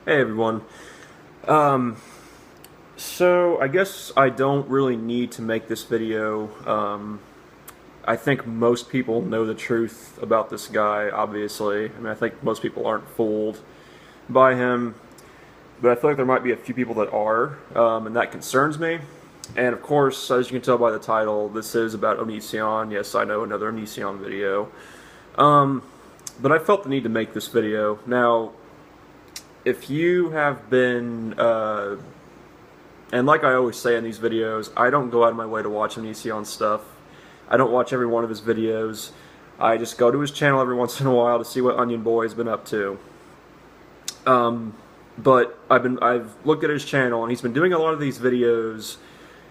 Hey everyone. Um, so I guess I don't really need to make this video. I think most people know the truth about this guy, obviously. I mean, I think most people aren't fooled by him, but I feel like there might be a few people that are, and that concerns me. And of course, as you can tell by the title, this is about Onision. Yes, I know, another Onision video. Um, but I felt the need to make this video. Now, if you have been, and like I always say in these videos, I don't go out of my way to watch Onision stuff. I don't watch every one of his videos. I just go to his channel every once in a while to see what Onion Boy has been up to. But I've looked at his channel, and he's been doing a lot of these videos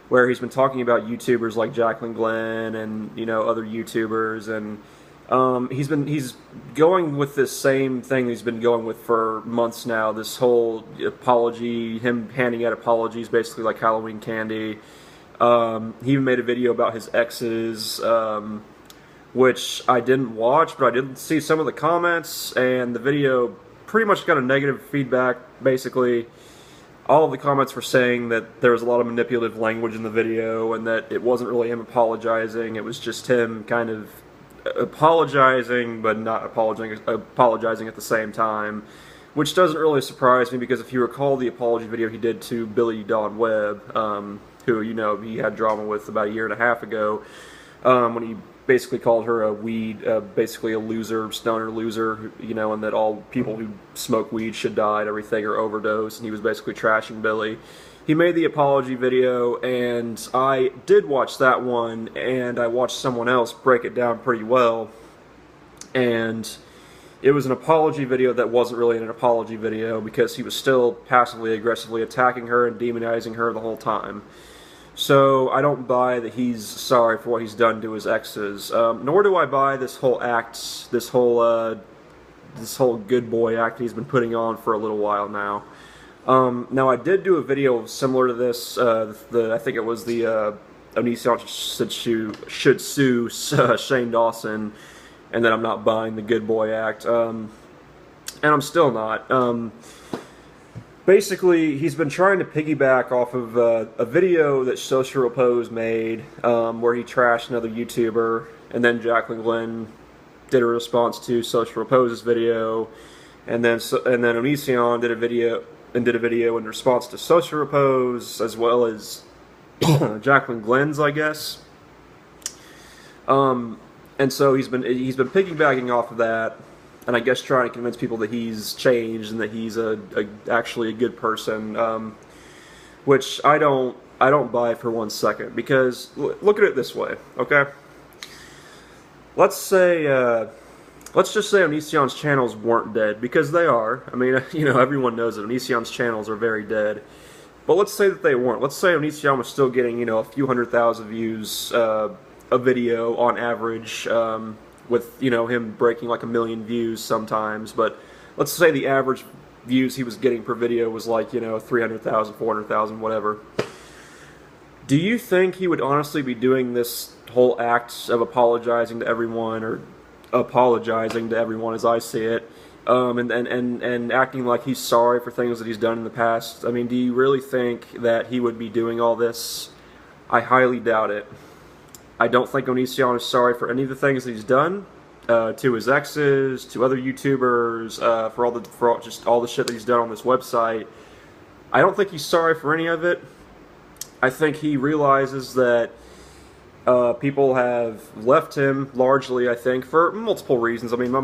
where he's been talking about YouTubers like Jacqueline Glenn and other YouTubers, and he's going with this same thing he's been going with for months now. This whole apology, him handing out apologies, basically like Halloween candy. He even made a video about his exes, which I didn't watch, but I did see some of the comments, and the video pretty much got a negative feedback. Basically, all of the comments were saying that there was a lot of manipulative language in the video, and that it wasn't really him apologizing. It was just him kind of apologizing, but not apologizing at the same time, which doesn't really surprise me, because if you recall the apology video he did to Billy Dawn Webb, who he had drama with about a year and a half ago, when he basically called her a weed, basically a loser, stoner loser, and that all people who smoke weed should die and everything, or overdose, and he was basically trashing Billy. He made the apology video, and I did watch that one, and I watched someone else break it down pretty well, and it was an apology video that wasn't really an apology video, because he was still passively aggressively attacking her and demonizing her the whole time. So I don't buy that he's sorry for what he's done to his exes, nor do I buy this whole act, this whole good boy act he's been putting on for a little while now. Now, I did do a video similar to this. I think it was the Onision should sue Shane Dawson, and that I'm not buying the good boy act, and I'm still not. Basically, he's been trying to piggyback off of a video that Social Repose made, where he trashed another YouTuber, and then Jacqueline Glenn did a response to Social Repose's video, and then Onision did a video in response to Social Repose, as well as Jacqueline Glenn's, I guess. And so he's been piggybacking off of that, and I guess trying to convince people that he's changed and that he's actually a good person, which I don't buy for 1 second. Because look at it this way, okay? Let's just say Onision's channels weren't dead, because they are. I mean, everyone knows that Onision's channels are very dead. But let's say that they weren't. Let's say Onision was still getting, a few 100,000 views a video on average, with, him breaking like 1 million views sometimes. But let's say the average views he was getting per video was like, 300,000, 400,000, whatever. Do you think he would honestly be doing this whole act of apologizing to everyone, or apologizing to everyone as I see it, and acting like he's sorry for things that he's done in the past? I mean, do you really think that he would be doing all this? I highly doubt it. I don't think Onision is sorry for any of the things that he's done to his exes, to other YouTubers, for just all the shit that he's done on this website. I don't think he's sorry for any of it. I think he realizes that people have left him largely, I think, for multiple reasons. I mean,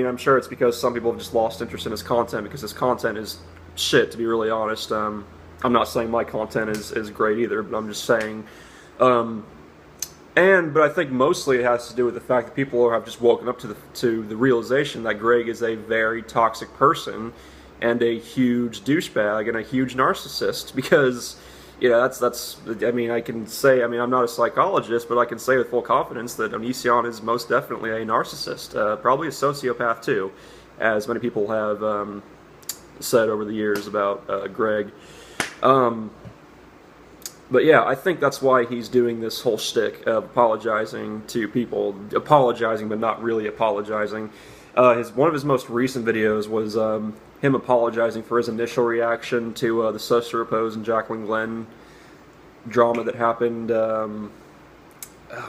I'm sure it's because some people have just lost interest in his content, because his content is shit, to be really honest. I'm not saying my content is great either, but I'm just saying. But I think mostly it has to do with the fact that people have just woken up to the realization that Greg is a very toxic person and a huge douchebag and a huge narcissist. Because that's I mean, I can say, I'm not a psychologist, but I can say with full confidence that Onision is most definitely a narcissist, probably a sociopath too, as many people have said over the years about Greg. But yeah, I think that's why he's doing this whole shtick of apologizing to people, apologizing but not really apologizing. One of his most recent videos was him apologizing for his initial reaction to the Social Repose and Jacqueline Glenn drama that happened. Oh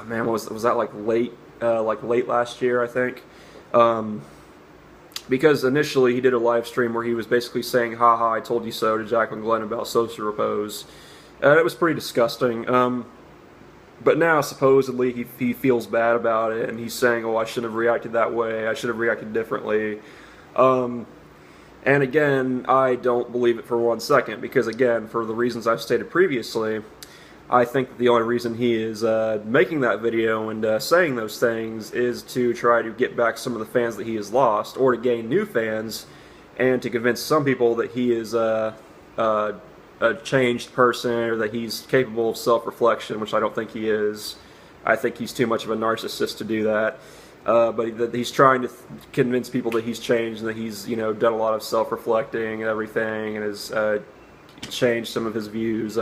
man, was that like late last year, I think? Because initially he did a live stream where he was basically saying, "Haha, I told you so" to Jacqueline Glenn about Social Repose. It was pretty disgusting. But now supposedly he feels bad about it, and he's saying, "Oh, I shouldn't have reacted that way. I should have reacted differently." And again, I don't believe it for 1 second, because again, for the reasons I've stated previously, I think that the only reason he is making that video and saying those things is to try to get back some of the fans that he has lost, or to gain new fans, and to convince some people that he is a changed person, or that he's capable of self-reflection, which I don't think he is. I think he's too much of a narcissist to do that. But he's trying to convince people that he's changed, and that he's, you know, done a lot of self-reflecting and everything, and has changed some of his views,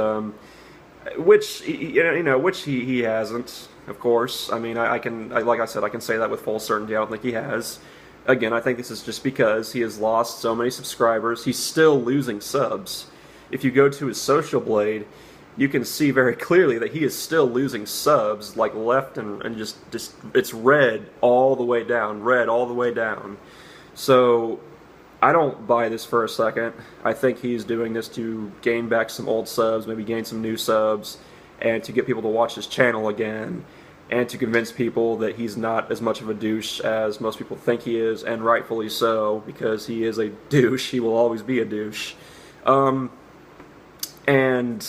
which he hasn't, of course. I mean, like I said, I can say that with full certainty. I don't think he has. Again, I think this is just because he has lost so many subscribers. He's still losing subs. If you go to his social blade, you can see very clearly that he is still losing subs, like left and just it's red all the way down, red all the way down. So I don't buy this for a second. I think he's doing this to gain back some old subs, maybe gain some new subs, and to get people to watch his channel again, and to convince people that he's not as much of a douche as most people think he is, and rightfully so, because he is a douche. He will always be a douche. And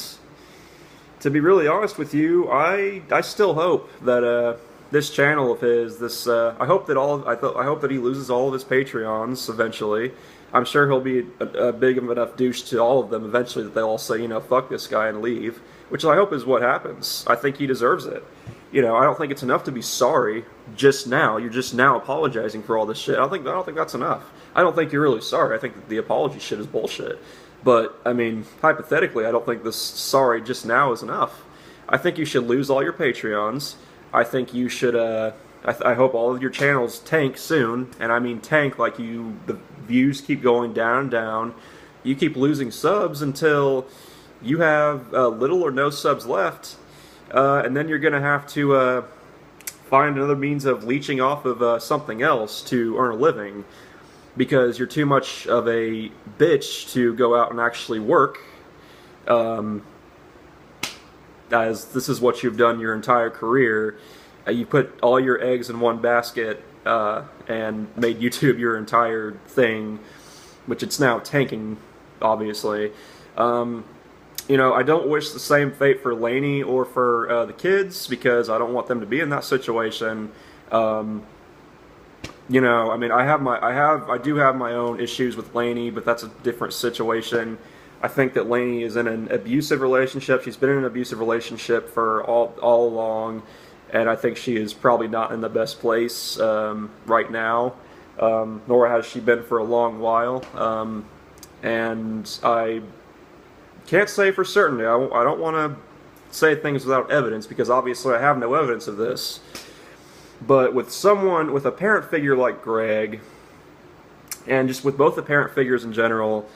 to be really honest with you, I still hope that this channel of his, I hope that he loses all of his Patreons eventually. I'm sure he'll be a big enough douche to all of them eventually that they'll all say, you know, fuck this guy and leave, which I hope is what happens. I think he deserves it. You know, I don't think it's enough to be sorry just now. You're just now apologizing for all this shit. I don't think that's enough. I don't think you're really sorry. I think that the apology shit is bullshit. But, I mean, hypothetically, I don't think this sorry just now is enough. I think you should lose all your Patreons. I think you should, I hope all of your channels tank soon. And I mean tank like the views keep going down and down. You keep losing subs until you have little or no subs left. And then you're going to have to find another means of leeching off of something else to earn a living. Because you're too much of a bitch to go out and actually work, as this is what you've done your entire career. You put all your eggs in one basket and made YouTube your entire thing, which it's now tanking, obviously. You know, I don't wish the same fate for Lainey or for the kids, because I don't want them to be in that situation. You know, I mean, I do have my own issues with Lainey, but that's a different situation. I think that Lainey is in an abusive relationship. She's been in an abusive relationship for all along, and I think she is probably not in the best place right now, nor has she been for a long while. And I can't say for certain. I don't want to say things without evidence, because obviously I have no evidence of this. But with a parent figure like Greg, and just with both the parent figures in general,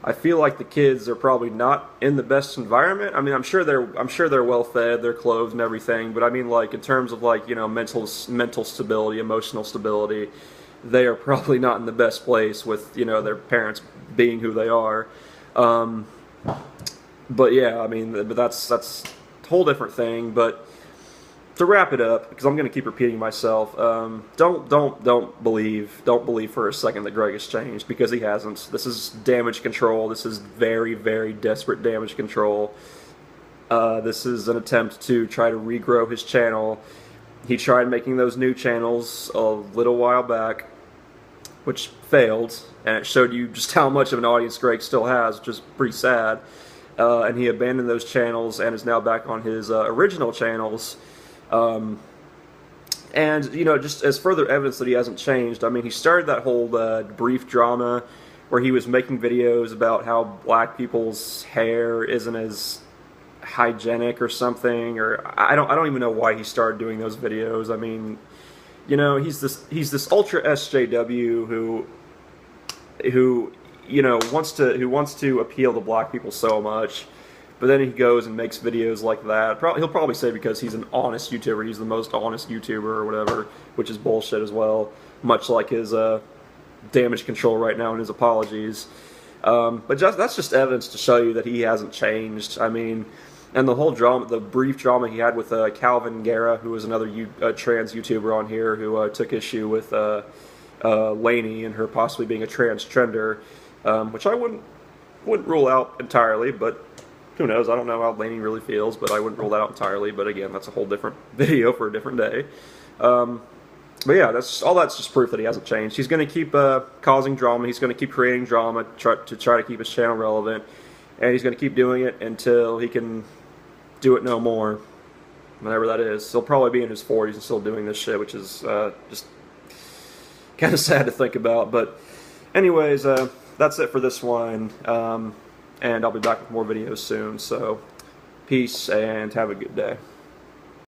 I feel like the kids are probably not in the best environment. I mean, I'm sure they're well fed, they're clothed and everything, but I mean, like, in terms of, like, you know, mental stability, emotional stability, they are probably not in the best place with, you know, their parents being who they are. But yeah, I mean, but that's a whole different thing. But to wrap it up, because I'm going to keep repeating myself, don't believe for a second that Greg has changed, because he hasn't. This is damage control. This is very, very desperate damage control. This is an attempt to try to regrow his channel. He tried making those new channels a little while back, which failed, and it showed you just how much of an audience Greg still has, which is pretty sad. And he abandoned those channels and is now back on his original channels. And, you know, just as further evidence that he hasn't changed, I mean, he started that whole brief drama where he was making videos about how black people's hair isn't as hygienic or something, or I don't even know why he started doing those videos. I mean, you know, he's this ultra SJW who you know wants to appeal to black people so much, but then he goes and makes videos like that. He'll probably say because he's an honest YouTuber, he's the most honest YouTuber or whatever, which is bullshit as well. Much like his damage control right now and his apologies. But that's just evidence to show you that he hasn't changed. I mean, and the whole drama, the brief drama he had with Calvin Guerra, who was another trans YouTuber on here, who took issue with Lainey and her possibly being a transgender, which I wouldn't rule out entirely, but who knows? I don't know how Lainey really feels, but I wouldn't rule that out entirely. But again, that's a whole different video for a different day. But yeah, that's just proof that he hasn't changed. He's going to keep causing drama. He's going to keep creating drama to try to keep his channel relevant, and he's going to keep doing it until he can do it no more, whenever that is. He'll probably be in his 40s and still doing this shit, which is just kind of sad to think about. But anyways, that's it for this one, and I'll be back with more videos soon. So peace and have a good day.